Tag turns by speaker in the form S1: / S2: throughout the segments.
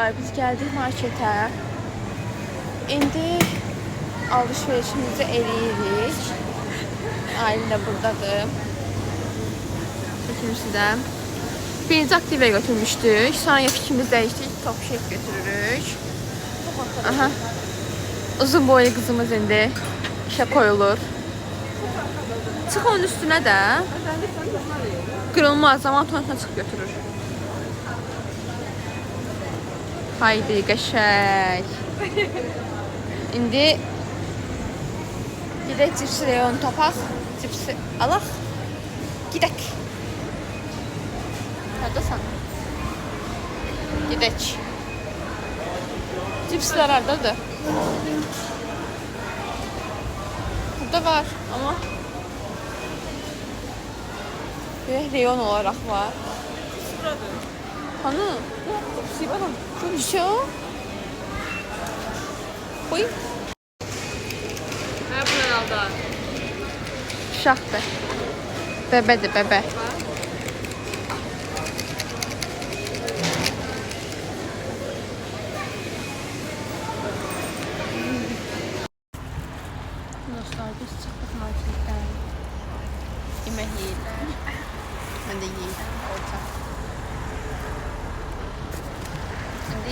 S1: Dostlar, biz geldik markete. İndi alışverişimizi eləyirik. Aylin də buradadır. Çekim sizə. Birinci aktivə götürmüşdük. Sonra fikrimiz dəyişdik. Top şek götürürük. Aha. Uzun boylu kızımız indi işe koyulur. Çıx onun üstünə də. Qırılmaz, zaman tonusuna çıx götürür. Haydi qəşəng. İndi gedək cipsi reyon tapaq. Cipsi alaq. Gedək. Haradasan? Gedək. Cipslər haradadır? Burada var ama reyon olarak var. Hani? Çok bir şey o. Koy.
S2: Ne yapıyorsun herhalde?
S1: Şahtı. Bebedir bebe. Dostlar, biz çıktık marketten. Yemek yiyirler. Ben de yiyirəm orta. Şimdi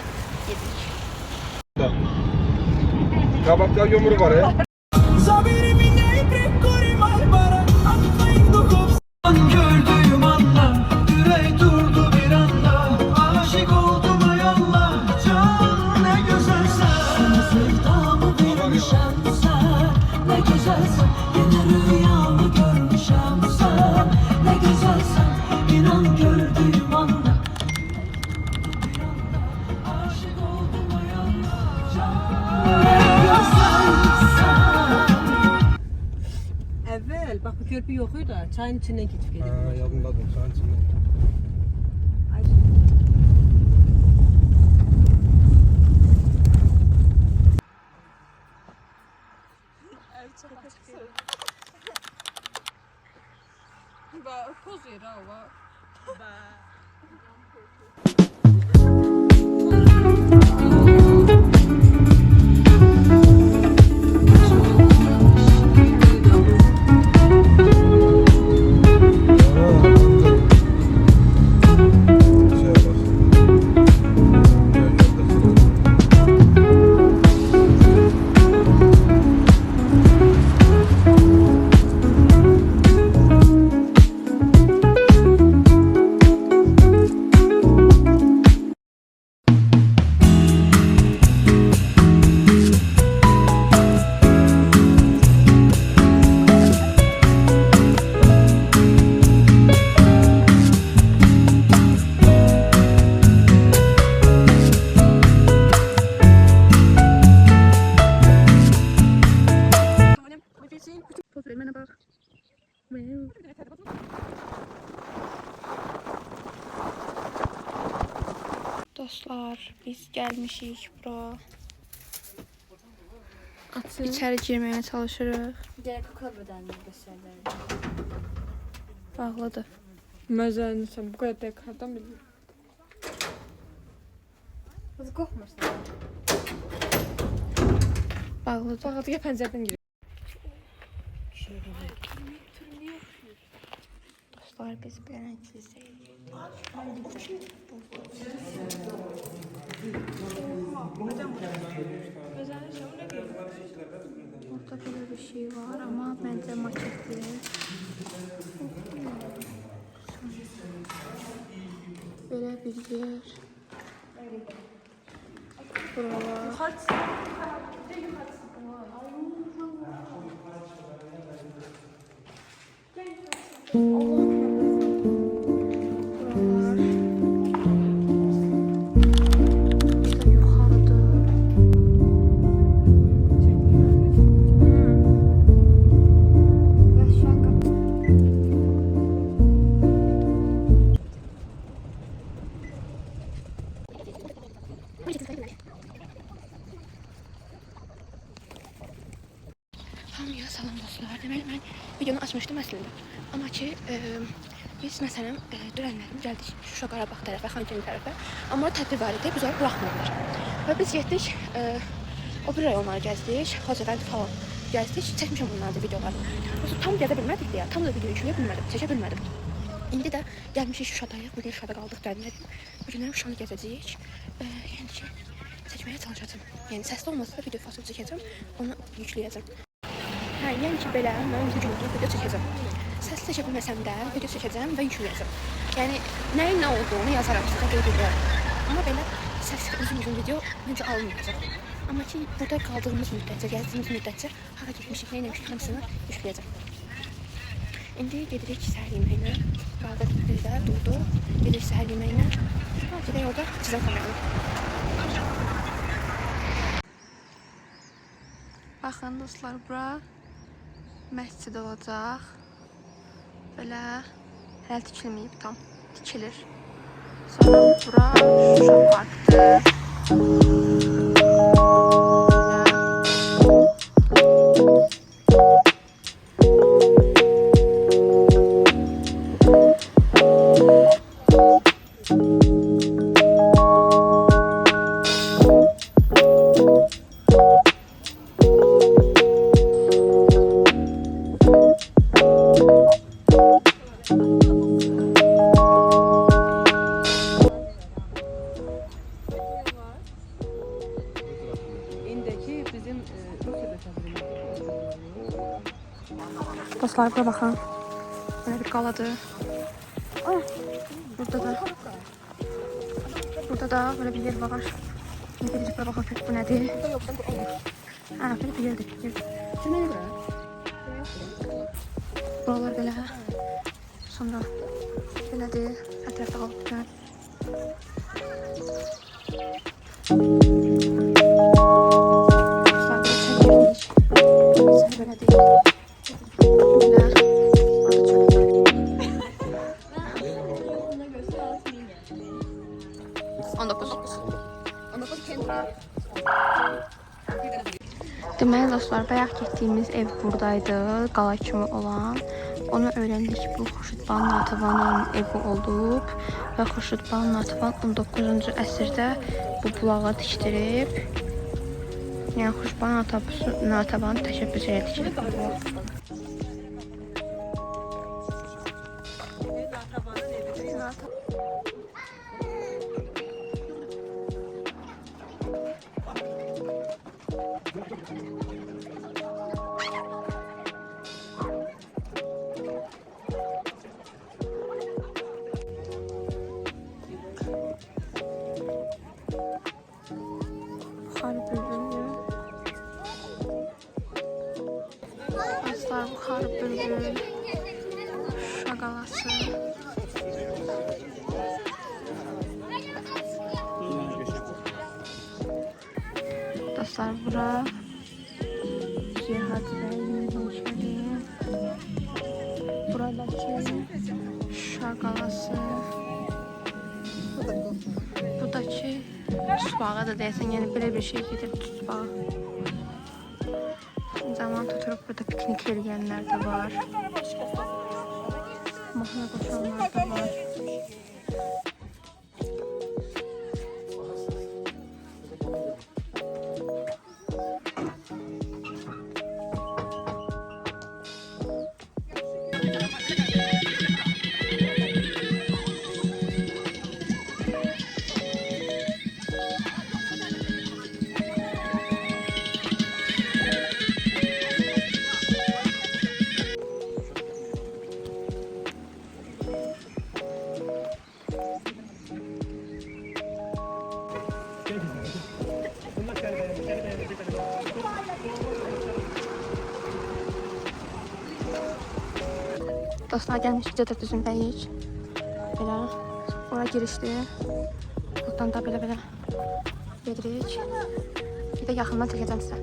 S1: yedik.
S3: Kabaklar yumru var ya.
S4: Gördüğüm anda yürek durdu bir anda, aşık oldum ay Allah, can ne güzelsen. Sevdamı vermişem sen, ne güzelsen. Yine rüyamı görmüşem sen, ne güzelsen. İnan gördüğüm anda bir anda, aşık oldum ay Allah, can ne güzelsen.
S2: Evvel bak bu körpü yok da çayın içinden geçip geldik.
S3: Yadımdadır çayın içinde.
S2: Ay.
S1: Poz yeri ama. Dostlar, biz gelmişik bura. İçeri girmeye çalışırıq.
S2: Gel kokal bedenini gösterler.
S1: Bağlıdır.
S5: Məzəlini sən bu qədər dəqiqədən bilirəm.
S2: Kız kokmuş.
S1: Bağlıdır.
S5: Fəqət gəl pəncərədən girir.
S1: Dostlar, biz beğençliyiz. Burada böyle bir şey var ama bence maket değil. Böyle bir yer. Buralar. Hamıya salam dostlar. Deməli mən videonu açmışdım əslində. Amma ki Biz məsələn dünənlərim gəldik Şuşa Qarabağ tərəfə, Xankəndi tərəfə. Amma tədbir var idi, bizləri buraxmadılar. Və biz getdik, o bir rayonları gəzdik, Xocavənd falan gəzdik. Çəkmişəm bunlarda videoları. Prosta tam gəzə bilmədik deyə, tam da video yükləyə bilmədim, çəkə bilmədim. İndi də gəlmişik Şuşadayıq, bugün Şuşada qaldıq dənlədik. Bu günlər Şuşanı gəzəcəyik. Yəni ki, çəkməyə çalışacağım. Yəni səsli olmasa da video fasil çəkəcəm, onu yükləyəcəm. Hə, yəni ki, belə mən bu gün video çəkəcəm. Səs çəkə bilməsəm də video çəkəcəm və yükləyəcəm. Yəni nəyin nə olduğunu yazaram sizə qeyd edərəm. Amma belə səs uzun video məncə alınmayacaq. Amma ki burada qaldığımız müddətcə, gəzdiyimiz müddətcə hara getmişik, nə etmişik hamısını yükləyəcəm. İndi gedirik səhər yeməyinə. Qaldıq birdə durdu. Gedirik səhər yeməyinə. Gedək orada çizəm kameranı. Baxın dostlar, bura məscid olacaq. Belə hələ tikilməyib, tam tikilir. Sonra bura Şuşa parkdır. Dostlar, bura baxın. Böyle bir qaladır. Burada da böyle bir yer var. Ne dedik, bura baxın, bu nədir? Ha, böyle bir yerdir. Buralar belə. Sonra belədir. Hər tərəfdə qalıb. Deməli dostlar, bayaq getdiyimiz ev buradaydı, qala kimi olan. Onu öyrəndik, bu Xurşudbanu Natavanın evi olub və Xurşudbanu Natavan 19-cu əsrdə bu bulağı tikdirib. Yəni Xurşudbanu Natavanın təşəbbüsü ilə tikilib bu bulaq. Aslar Buxar Bülbül, Şuşa qalası. Dostlar, bura Cihad Bəy'in heyşəli. Buradakı Şuşa qalası. Buradakı Tüsbağa da deyəsən, yəni belə bir şey gedir, Tüsbağa. Zaman tuturup burada piknik eləyənlər də var. Mahnı qoşanlar da var. Dostlar, gəlmişik Cədə düzündəyik. Belə, ora girişdir. Buradan da belə gedirik. Bir də yaxından çəkəcəm sizə.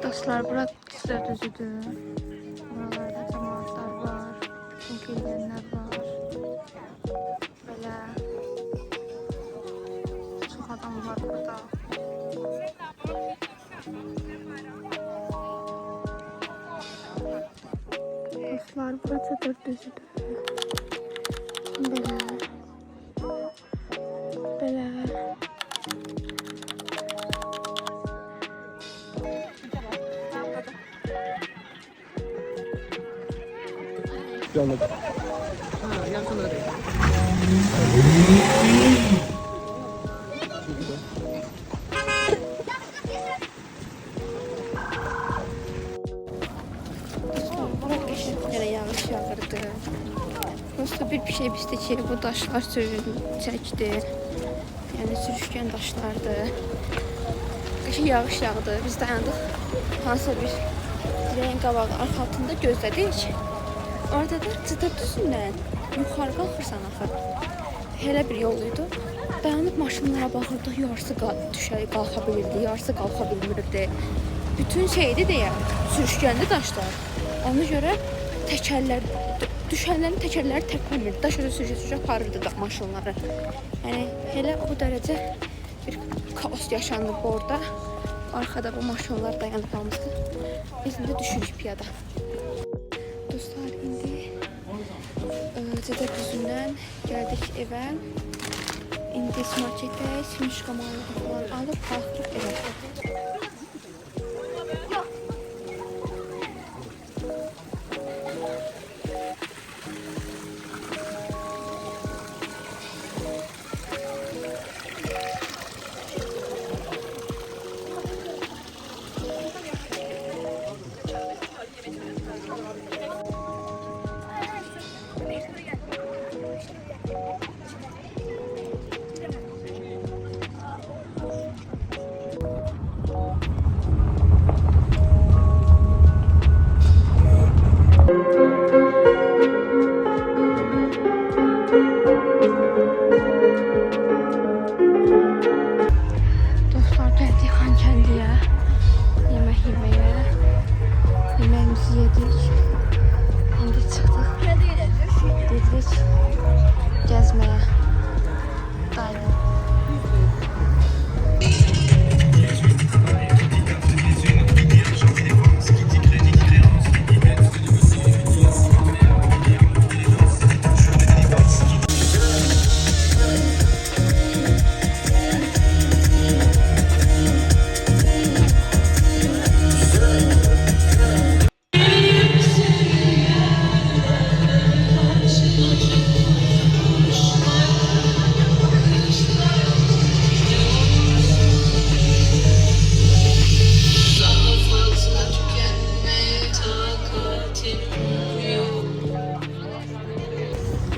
S1: Dostlar, bura Cədə düzüdür. Buralarda cəmaatlar var, piknik eləyənlər var. Belə çox adam var burada. Dostlar, burası Cədə düzüdür. Belə. Belə.
S3: Yanlış.
S2: Ha, yakın oraya.
S1: Yine yağış yağırdı. Prosto bir şey bizde ki bu daşlar çəkdi. Yəni sürüşkən daşlardı. Qəşəng yağış yağdı. Biz dayandıq. Hansısa bir direğin qabağı altında gözlədik. Orada da cıdır düzündən yuxarı qalxırsan axı. Elə bir yol idi. Dayanıb maşınlara baxırdıq. Yarısı qalxa bilirdi, yarısı qalxa bilmirdi. Bütün şeydi deyə sürüşkəndi daşlar. Ona görə düşənlərin təkərləri tərpənmirdi. Daş öyle sürüşə aparırdı da maşınları. Yəni elə o dərəcə bir kaos yaşandı orada. Arkada bu maşınlar dayanıb qalmışdı. Biz indi düşürük piyada. Dostlar, indi Cədə düzündən gəldik evə. İndi marketdəyik, mişqa malını falan alıb qalxırıq evə. Dostlar, gəldik Xankəndiyə yemək yeməyə. Yeməyimizi yedik. İndi çıxdıq. Gedirik gəzməyə. Dayı.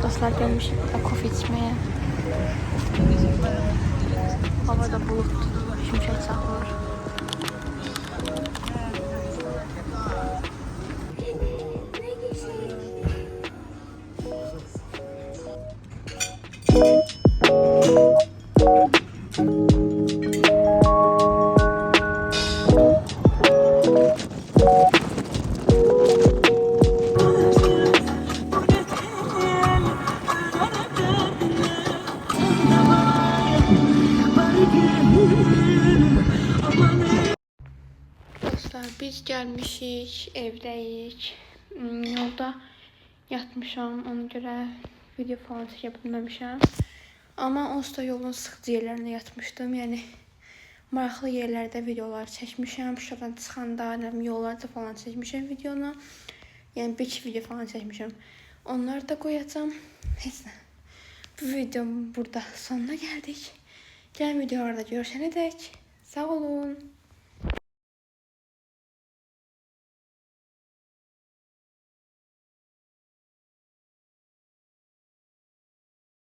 S1: Dostlar, gelmiş burada kofe içmeye. Havada bulut, şimşek çaxır. Dostlar, biz gelmişik, evdəyik. Yolda yatmışam, ona görə video falan çəkə bilməmişəm. Amma onsuz da yolun sıxıcı yerlərində yatmışdım. Yəni maraqlı yerlərdə videolar çəkmişəm. Şuradan çıxanda, yollarda falan çəkmişəm videonu. Yəni bir-iki video falan çəkmişəm. Onları da qoyacağam. Heç nə. Bu videonun burada sonuna gəldik. Gələn videolarda görüşənədək sağ olun.